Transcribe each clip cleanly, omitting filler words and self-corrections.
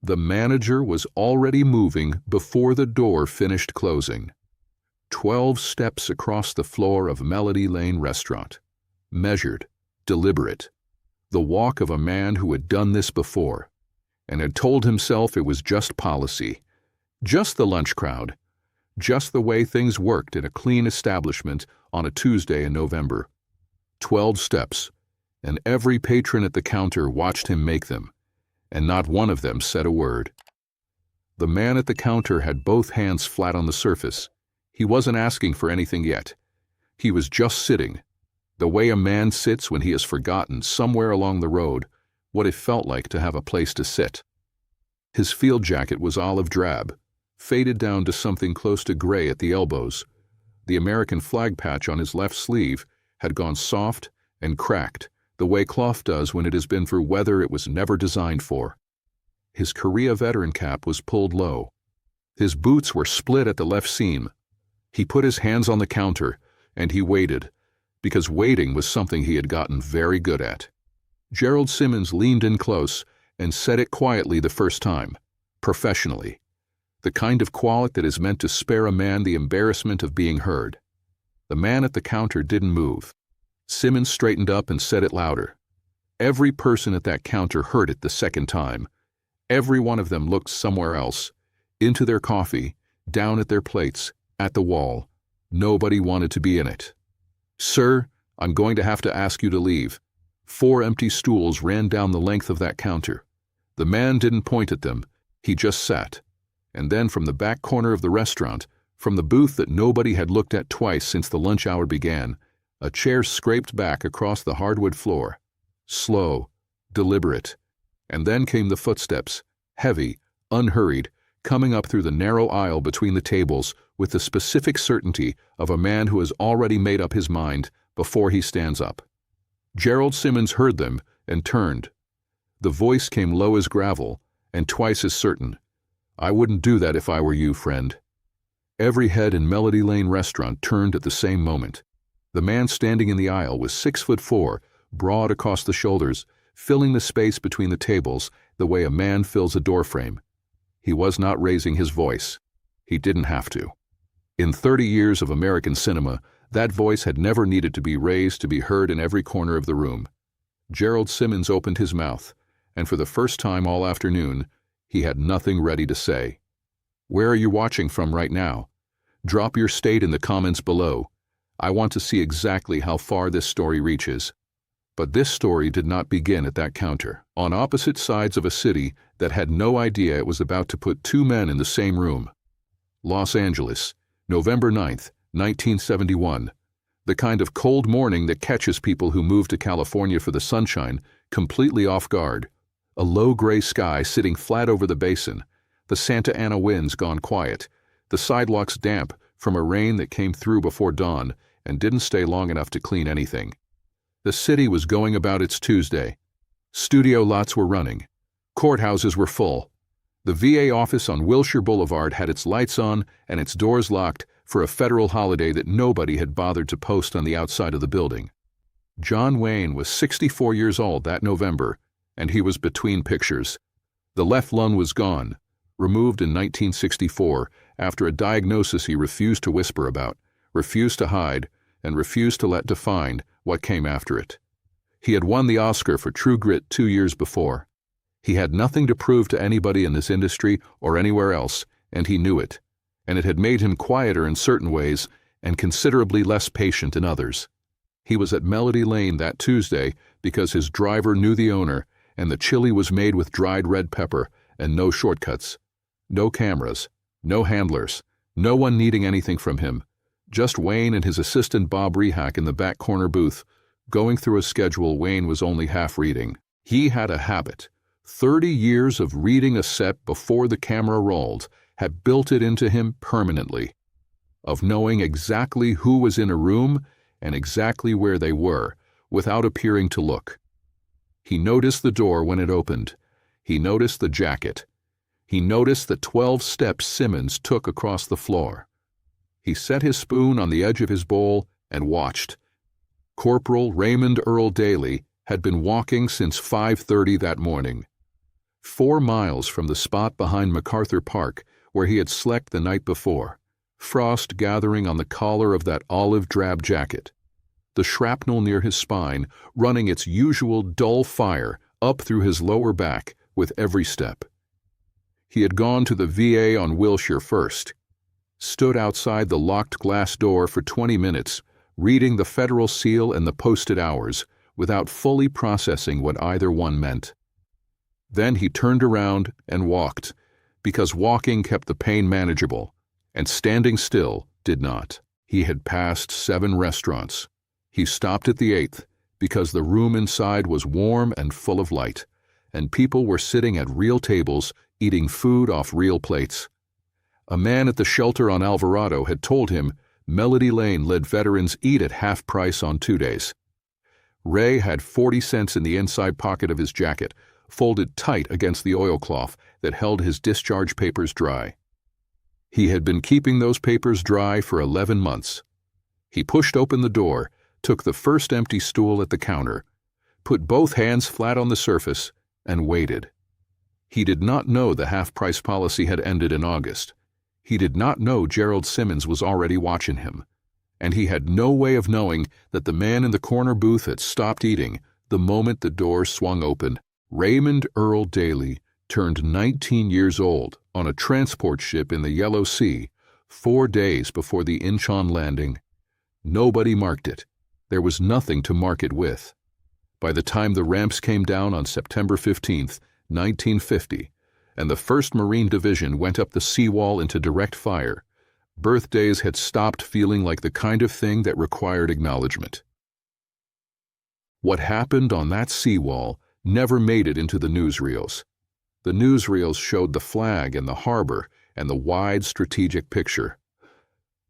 The manager was already moving before the door finished closing. 12 steps across the floor of Melody Lane Restaurant. Measured, deliberate. The walk of a man who had done this before, and had told himself it was just policy, just the lunch crowd, just the way things worked in a clean establishment on a Tuesday in November. 12 steps, and every patron at the counter watched him make them, and not one of them said a word. The man at the counter had both hands flat on the surface. He wasn't asking for anything yet. He was just sitting, the way a man sits when he has forgotten somewhere along the road what it felt like to have a place to sit. His field jacket was olive drab, faded down to something close to gray at the elbows. The American flag patch on his left sleeve had gone soft and cracked, the way cloth does when it has been through weather it was never designed for. His Korea veteran cap was pulled low. His boots were split at the left seam. He put his hands on the counter, and he waited, because waiting was something he had gotten very good at. Gerald Simmons leaned in close and said it quietly the first time, professionally, the kind of quiet that is meant to spare a man the embarrassment of being heard. The man at the counter didn't move. Simmons straightened up and said it louder. Every person at that counter heard it the second time. Every one of them looked somewhere else, into their coffee, down at their plates, at the wall. Nobody wanted to be in it. "Sir, I'm going to have to ask you to leave." 4 empty stools ran down the length of that counter. The man didn't point at them. He just sat. And then from the back corner of the restaurant, from the booth that nobody had looked at twice since the lunch hour began, a chair scraped back across the hardwood floor. Slow, deliberate. And then came the footsteps, heavy, unhurried, coming up through the narrow aisle between the tables with the specific certainty of a man who has already made up his mind before he stands up. Gerald Simmons heard them and turned. The voice came low as gravel and twice as certain. "I wouldn't do that if I were you, friend." Every head in Melody Lane Restaurant turned at the same moment. The man standing in the aisle was 6'4", broad across the shoulders, filling the space between the tables the way a man fills a doorframe. He was not raising his voice. He didn't have to. In 30 years of American cinema, that voice had never needed to be raised to be heard in every corner of the room. Gerald Simmons opened his mouth, and for the first time all afternoon, he had nothing ready to say. "Where are you watching from right now? Drop your state in the comments below. I want to see exactly how far this story reaches." But this story did not begin at that counter, on opposite sides of a city that had no idea it was about to put 2 men in the same room. Los Angeles, November 9th, 1971. The kind of cold morning that catches people who move to California for the sunshine completely off guard. A low gray sky sitting flat over the basin, the Santa Ana winds gone quiet, the sidewalks damp from a rain that came through before dawn and didn't stay long enough to clean anything. The city was going about its Tuesday. Studio lots were running. Courthouses were full. The VA office on Wilshire Boulevard had its lights on and its doors locked for a federal holiday that nobody had bothered to post on the outside of the building. John Wayne was 64 years old that November, and he was between pictures. The left lung was gone, removed in 1964 after a diagnosis he refused to whisper about, refused to hide, and refused to let define what came after it. He had won the Oscar for True Grit 2 years before. He had nothing to prove to anybody in this industry or anywhere else, and he knew it, and it had made him quieter in certain ways and considerably less patient in others. He was at Melody Lane that Tuesday because his driver knew the owner, and the chili was made with dried red pepper and no shortcuts. No cameras, no handlers, no one needing anything from him. Just Wayne and his assistant Bob Rehack in the back corner booth, going through a schedule Wayne was only half reading. He had a habit. 30 years of reading a set before the camera rolled had built it into him permanently, of knowing exactly who was in a room and exactly where they were, without appearing to look. He noticed the door when it opened. He noticed the jacket. He noticed the 12 steps Simmons took across the floor. He set his spoon on the edge of his bowl and watched. Corporal Raymond Earl Daly had been walking since 5:30 that morning. 4 miles from the spot behind MacArthur Park where he had slept the night before, frost gathering on the collar of that olive-drab jacket, the shrapnel near his spine running its usual dull fire up through his lower back with every step. He had gone to the VA on Wilshire first, stood outside the locked glass door for 20 minutes, reading the federal seal and the posted hours, without fully processing what either one meant. Then he turned around and walked, because walking kept the pain manageable, and standing still did not. He had passed 7 restaurants. He stopped at the 8th, because the room inside was warm and full of light, and people were sitting at real tables, eating food off real plates. A man at the shelter on Alvarado had told him Melody Lane let veterans eat at half price on 2 days. Ray had 40 cents in the inside pocket of his jacket, folded tight against the oilcloth that held his discharge papers dry. He had been keeping those papers dry for 11 months. He pushed open the door, took the first empty stool at the counter, put both hands flat on the surface, and waited. He did not know the half-price policy had ended in August. He did not know Gerald Simmons was already watching him. And he had no way of knowing that the man in the corner booth had stopped eating the moment the door swung open. Raymond Earl Daly turned 19 years old on a transport ship in the Yellow Sea 4 days before the Incheon landing. Nobody marked it. There was nothing to mark it with. By the time the ramps came down on September 15th, 1950, and the 1st Marine Division went up the seawall into direct fire, birthdays had stopped feeling like the kind of thing that required acknowledgement. What happened on that seawall never made it into the newsreels. The newsreels showed the flag and the harbor and the wide strategic picture.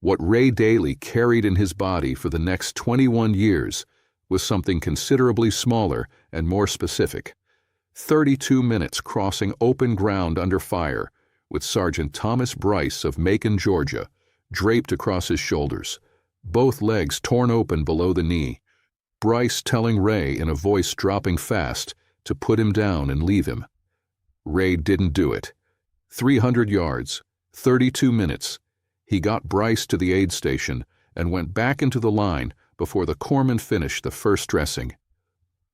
What Ray Daly carried in his body for the next 21 years was something considerably smaller and more specific. 32 minutes crossing open ground under fire, with Sergeant Thomas Bryce of Macon, Georgia, draped across his shoulders, both legs torn open below the knee, Bryce telling Ray in a voice dropping fast to put him down and leave him. Ray didn't do it. 300 yards, 32 minutes. He got Bryce to the aid station and went back into the line before the corpsman finished the first dressing.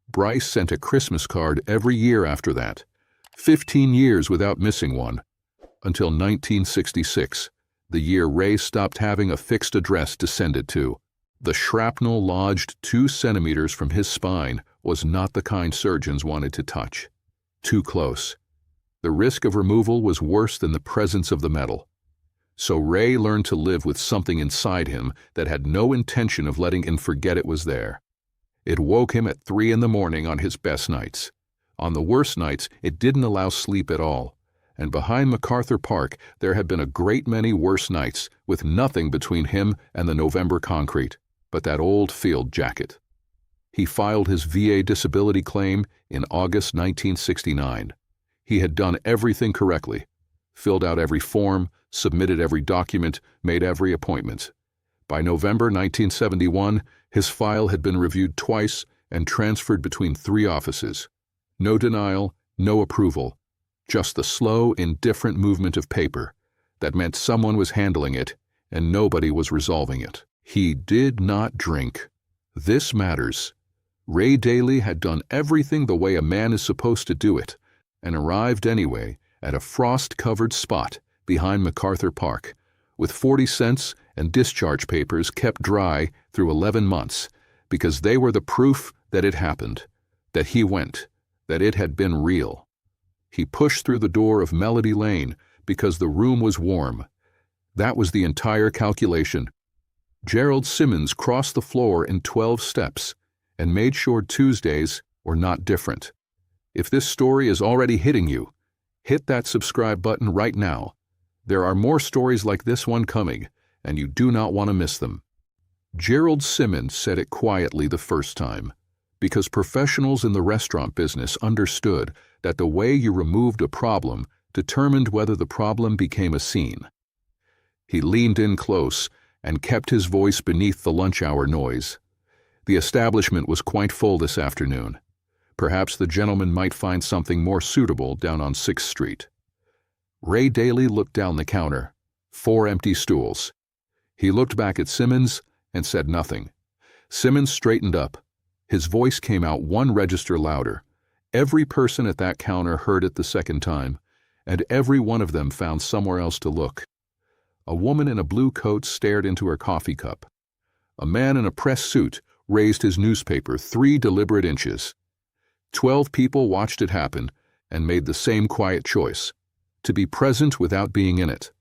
Bryce sent a Christmas card every year after that, 15 years without missing one, until 1966, the year Ray stopped having a fixed address to send it to. The shrapnel lodged 2 centimeters from his spine was not the kind surgeons wanted to touch. Too close. The risk of removal was worse than the presence of the metal. So Ray learned to live with something inside him that had no intention of letting him forget it was there. It woke him at 3 in the morning on his best nights. On the worst nights, it didn't allow sleep at all. And behind MacArthur Park, there had been a great many worse nights, with nothing between him and the November concrete, but that old field jacket. He filed his VA disability claim in August 1969. He had done everything correctly, filled out every form, submitted every document, made every appointment. By November 1971, his file had been reviewed twice and transferred between 3 offices. No denial, no approval, just the slow, indifferent movement of paper. That meant someone was handling it, and nobody was resolving it. He did not drink. This matters. Ray Daly had done everything the way a man is supposed to do it, and arrived anyway at a frost-covered spot behind MacArthur Park, with 40 cents and discharge papers kept dry through 11 months, because they were the proof that it happened, that he went, that it had been real. He pushed through the door of Melody Lane because the room was warm. That was the entire calculation. Gerald Simmons crossed the floor in 12 steps and made sure Tuesdays were not different. If this story is already hitting you, hit that subscribe button right now. There are more stories like this one coming, and you do not want to miss them. Gerald Simmons said it quietly the first time, because professionals in the restaurant business understood that the way you removed a problem determined whether the problem became a scene. He leaned in close and kept his voice beneath the lunch hour noise. The establishment was quite full this afternoon. Perhaps the gentleman might find something more suitable down on 6th Street. Ray Daly looked down the counter. 4 empty stools. He looked back at Simmons and said nothing. Simmons straightened up. His voice came out 1 register louder. Every person at that counter heard it the second time, and every one of them found somewhere else to look. A woman in a blue coat stared into her coffee cup. A man in a press suit raised his newspaper 3 deliberate inches. 12 people watched it happen and made the same quiet choice: to be present without being in it,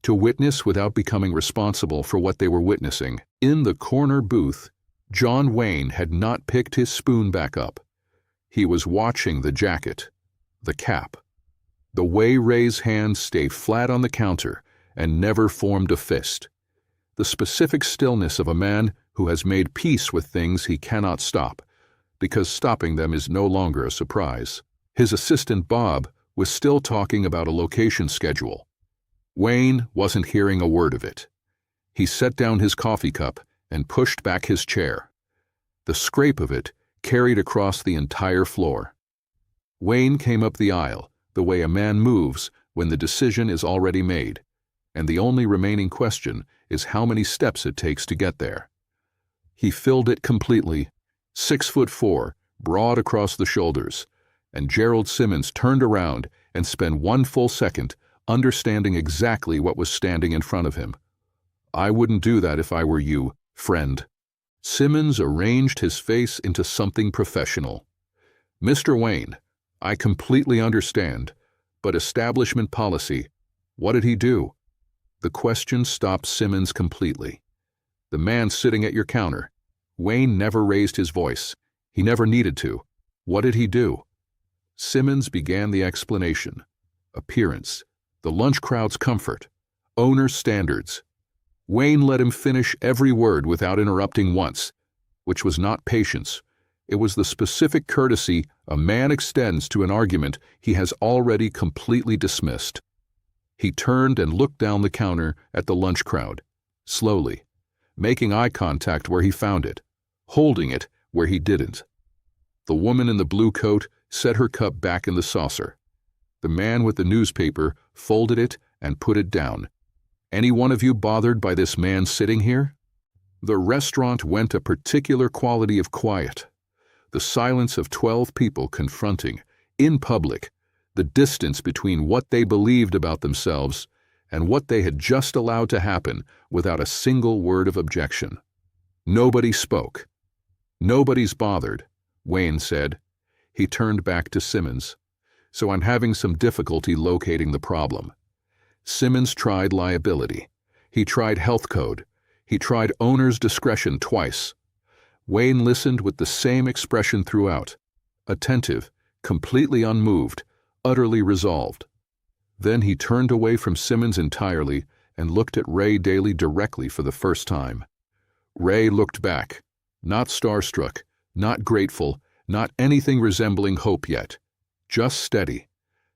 to witness without becoming responsible for what they were witnessing. In the corner booth, John Wayne had not picked his spoon back up. He was watching the jacket, the cap, the way Ray's hands stayed flat on the counter and never formed a fist, the specific stillness of a man who has made peace with things he cannot stop, because stopping them is no longer a surprise. His assistant Bob was still talking about a location schedule. Wayne wasn't hearing a word of it. He set down his coffee cup and pushed back his chair. The scrape of it carried across the entire floor. Wayne came up the aisle, the way a man moves when the decision is already made, and the only remaining question is how many steps it takes to get there. He filled it completely, 6'4", broad across the shoulders, and Gerald Simmons turned around and spent 1 full second understanding exactly what was standing in front of him. "I wouldn't do that if I were you, friend." Simmons arranged his face into something professional. "Mr. Wayne, I completely understand, but establishment policy, what did he do?" The question stopped Simmons completely. "The man sitting at your counter." Wayne never raised his voice. He never needed to. "What did he do?" Simmons began the explanation. Appearance, the lunch crowd's comfort, owner's standards. Wayne let him finish every word without interrupting once, which was not patience. It was the specific courtesy a man extends to an argument he has already completely dismissed. He turned and looked down the counter at the lunch crowd, slowly, making eye contact where he found it, holding it where he didn't. The woman in the blue coat set her cup back in the saucer. The man with the newspaper folded it and put it down. "Any one of you bothered by this man sitting here?" The restaurant went a particular quality of quiet. The silence of 12 people confronting, in public, the distance between what they believed about themselves and what they had just allowed to happen without a single word of objection. Nobody spoke. "Nobody's bothered," Wayne said. He turned back to Simmons. "So I'm having some difficulty locating the problem." Simmons tried liability. He tried health code. He tried owner's discretion twice. Wayne listened with the same expression throughout, attentive, completely unmoved, utterly resolved. Then he turned away from Simmons entirely and looked at Ray Daly directly for the first time. Ray looked back, not starstruck, not grateful, not anything resembling hope yet, just steady,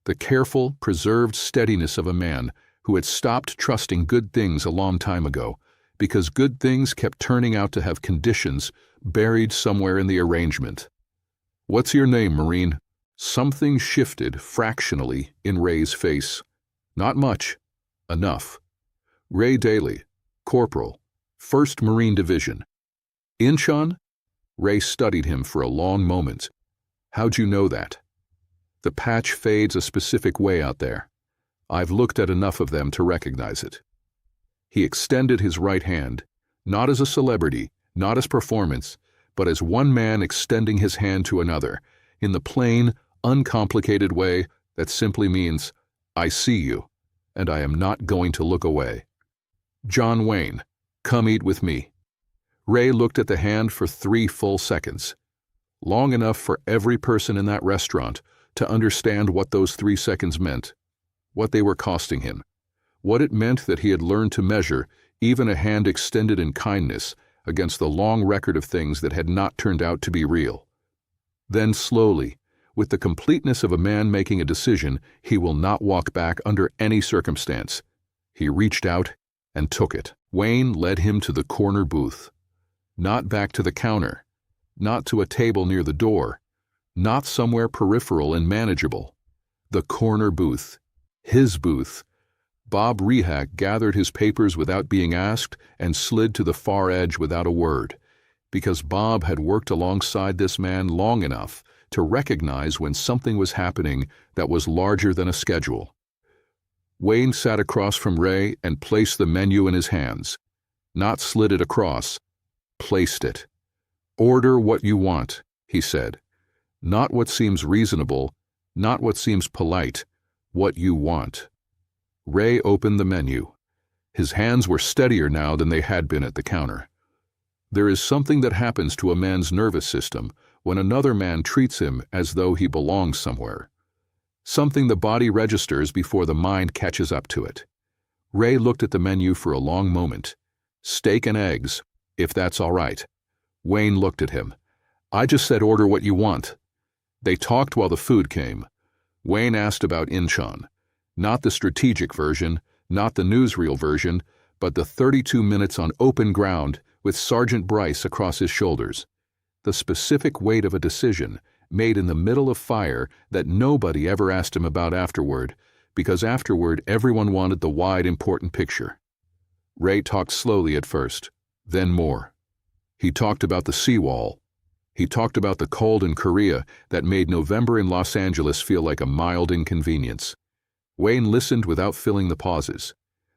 the careful, preserved steadiness of a man who had stopped trusting good things a long time ago because good things kept turning out to have conditions buried somewhere in the arrangement. "What's your name, Marine?" Something shifted fractionally in Ray's face. "Not much. Enough." "Ray Daly, Corporal, 1st Marine Division." "Inchon?" Ray studied him for a long moment. "How'd you know that?" "The patch fades a specific way out there. I've looked at enough of them to recognize it." He extended his right hand, not as a celebrity, not as performance, but as one man extending his hand to another, in the plain, uncomplicated way that simply means, "I see you, and I am not going to look away." "John Wayne, come eat with me." Ray looked at the hand for 3 full seconds, long enough for every person in that restaurant to understand what those 3 seconds meant, what they were costing him, what it meant that he had learned to measure even a hand extended in kindness against the long record of things that had not turned out to be real. Then slowly, with the completeness of a man making a decision he will not walk back under any circumstance, he reached out and took it. Wayne led him to the corner booth. Not back to the counter, not to a table near the door, not somewhere peripheral and manageable. The corner booth. His booth. Bob Rehak gathered his papers without being asked and slid to the far edge without a word, because Bob had worked alongside this man long enough to recognize when something was happening that was larger than a schedule. Wayne sat across from Ray and placed the menu in his hands. Not slid it across, placed it. "Order what you want," he said. "Not what seems reasonable, not what seems polite, what you want." Ray opened the menu. His hands were steadier now than they had been at the counter. There is something that happens to a man's nervous system when another man treats him as though he belongs somewhere. Something the body registers before the mind catches up to it. Ray looked at the menu for a long moment. "Steak and eggs, if that's all right." Wayne looked at him. "I just said order what you want." They talked while the food came. Wayne asked about Incheon. Not the strategic version, not the newsreel version, but the 32 minutes on open ground with Sergeant Bryce across his shoulders. The specific weight of a decision made in the middle of fire that nobody ever asked him about afterward, because afterward everyone wanted the wide, important picture. Ray talked slowly at first, then more. He talked about the seawall. He talked about the cold in Korea that made November in Los Angeles feel like a mild inconvenience. Wayne listened without filling the pauses,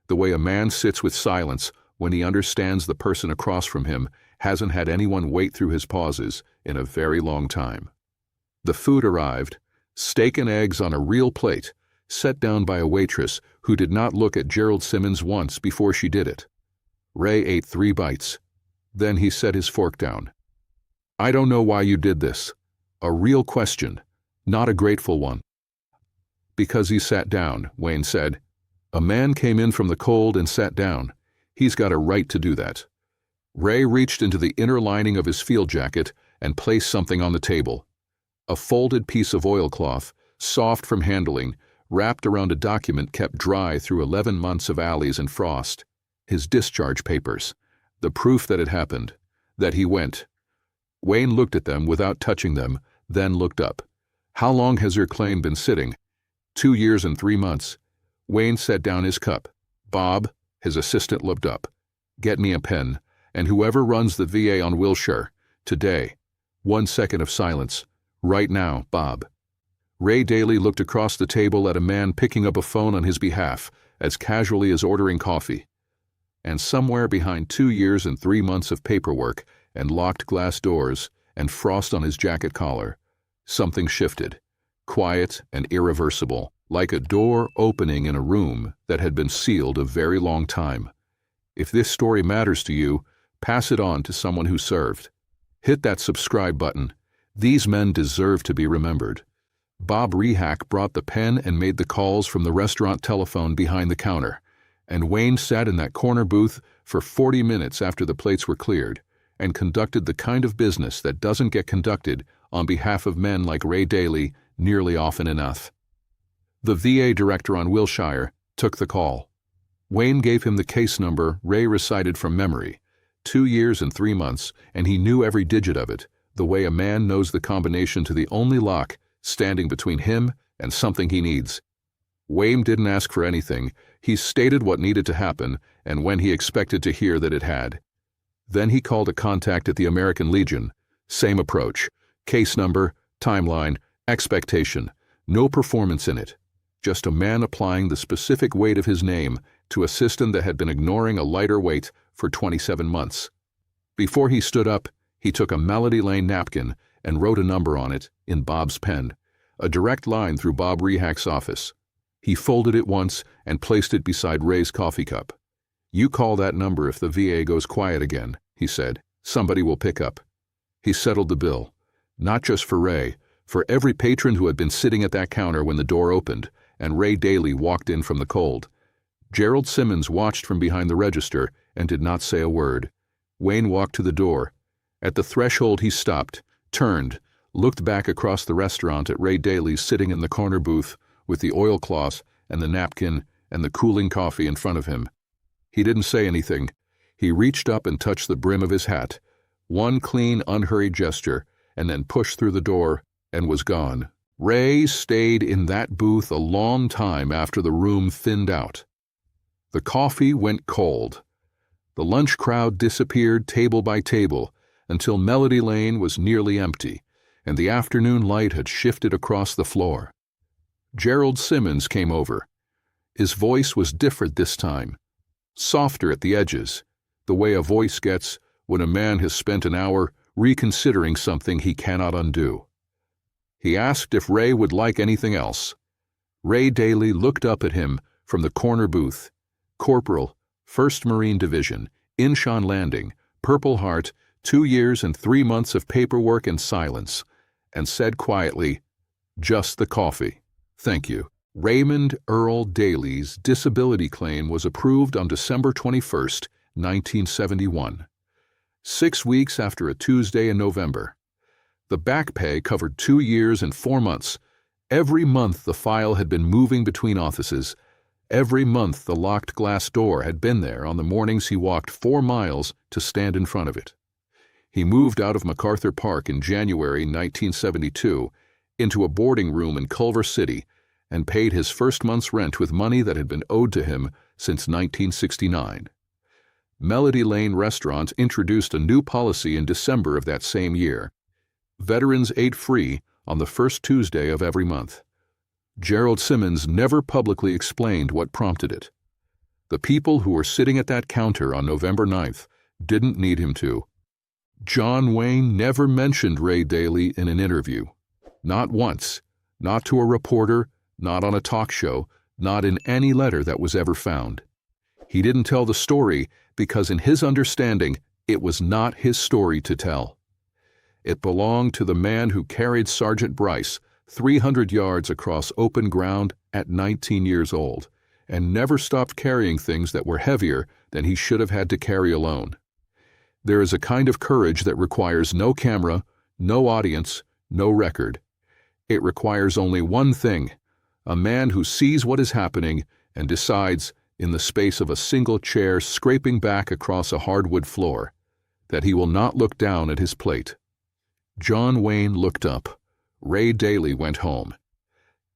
the way a man sits with silence when he understands the person across from him hasn't had anyone wait through his pauses in a very long time. The food arrived, steak and eggs on a real plate, set down by a waitress who did not look at Gerald Simmons once before she did it. Ray ate 3 bites. Then he set his fork down. "I don't know why you did this. A real question, not a grateful one." "Because he sat down," Wayne said. "A man came in from the cold and sat down. He's got a right to do that." Ray reached into the inner lining of his field jacket and placed something on the table. A folded piece of oilcloth, soft from handling, wrapped around a document kept dry through 11 months of alleys and frost. His discharge papers. The proof that it happened. That he went. Wayne looked at them without touching them, then looked up. "How long has your claim been sitting?" 2 years and 3 months. Wayne set down his cup. "Bob," his assistant looked up. "Get me a pen, and whoever runs the VA on Wilshire, today." 1 second of silence. "Right now, Bob." Ray Daly looked across the table at a man picking up a phone on his behalf, as casually as ordering coffee. And somewhere behind 2 years and 3 months of paperwork and locked glass doors and frost on his jacket collar, something shifted. Quiet and irreversible, like a door opening in a room that had been sealed a very long time. If this story matters to you, pass it on to someone who served. Hit that subscribe button. These men deserve to be remembered. Bob Rehak brought the pen and made the calls from the restaurant telephone behind the counter, and Wayne sat in that corner booth for 40 minutes after the plates were cleared and conducted the kind of business that doesn't get conducted on behalf of men like Ray Daly nearly often enough. The VA director on Wilshire took the call. Wayne gave him the case number Ray recited from memory. 2 years and 3 months, and he knew every digit of it, the way a man knows the combination to the only lock standing between him and something he needs. Wayne didn't ask for anything. He stated what needed to happen and when he expected to hear that it had. Then he called a contact at the American Legion. Same approach. Case number, timeline, expectation. No performance in it. Just a man applying the specific weight of his name to a system that had been ignoring a lighter weight for 27 months. Before he stood up, he took a Melody Lane napkin and wrote a number on it in Bob's pen, a direct line through Bob Rehak's office. He folded it once and placed it beside Ray's coffee cup. "You call that number if the VA goes quiet again," he said. "Somebody will pick up." He settled the bill, not just for Ray, for every patron who had been sitting at that counter when the door opened and Ray Daly walked in from the cold. Gerald Simmons watched from behind the register and did not say a word. Wayne walked to the door. At the threshold he stopped, turned, looked back across the restaurant at Ray Daly sitting in the corner booth with the oilcloth and the napkin and the cooling coffee in front of him. He didn't say anything. He reached up and touched the brim of his hat. One clean, unhurried gesture, and then pushed through the door and was gone. Ray stayed in that booth a long time after the room thinned out. The coffee went cold. The lunch crowd disappeared table by table until Melody Lane was nearly empty, and the afternoon light had shifted across the floor. Gerald Simmons came over. His voice was different this time, softer at the edges, the way a voice gets when a man has spent an hour reconsidering something he cannot undo. He asked if Ray would like anything else. Ray Daly looked up at him from the corner booth. Corporal, 1st Marine Division, Incheon Landing, Purple Heart, 2 years and 3 months of paperwork and silence, and said quietly, "Just the coffee. Thank you." Raymond Earl Daly's disability claim was approved on December 21, 1971, 6 weeks after a Tuesday in November. The back pay covered 2 years and 4 months. Every month the file had been moving between offices. Every month the locked glass door had been there on the mornings he walked 4 miles to stand in front of it. He moved out of MacArthur Park in January 1972 into a boarding room in Culver City and paid his first month's rent with money that had been owed to him since 1969. Melody Lane Restaurant introduced a new policy in December of that same year. Veterans ate free on the first Tuesday of every month. Gerald Simmons never publicly explained what prompted it. The people who were sitting at that counter on November 9th didn't need him to. John Wayne never mentioned Ray Daly in an interview. Not once. Not to a reporter, not on a talk show, not in any letter that was ever found. He didn't tell the story because in his understanding, it was not his story to tell. It belonged to the man who carried Sergeant Bryce 300 yards across open ground at 19 years old and never stopped carrying things that were heavier than he should have had to carry alone. There is a kind of courage that requires no camera, no audience, no record. It requires only one thing: a man who sees what is happening and decides, in the space of a single chair scraping back across a hardwood floor, that he will not look down at his plate. John Wayne looked up. Ray Daly went home.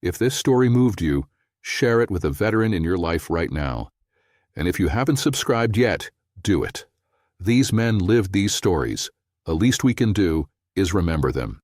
If this story moved you, share it with a veteran in your life right now. And if you haven't subscribed yet, do it. These men lived these stories. The least we can do is remember them.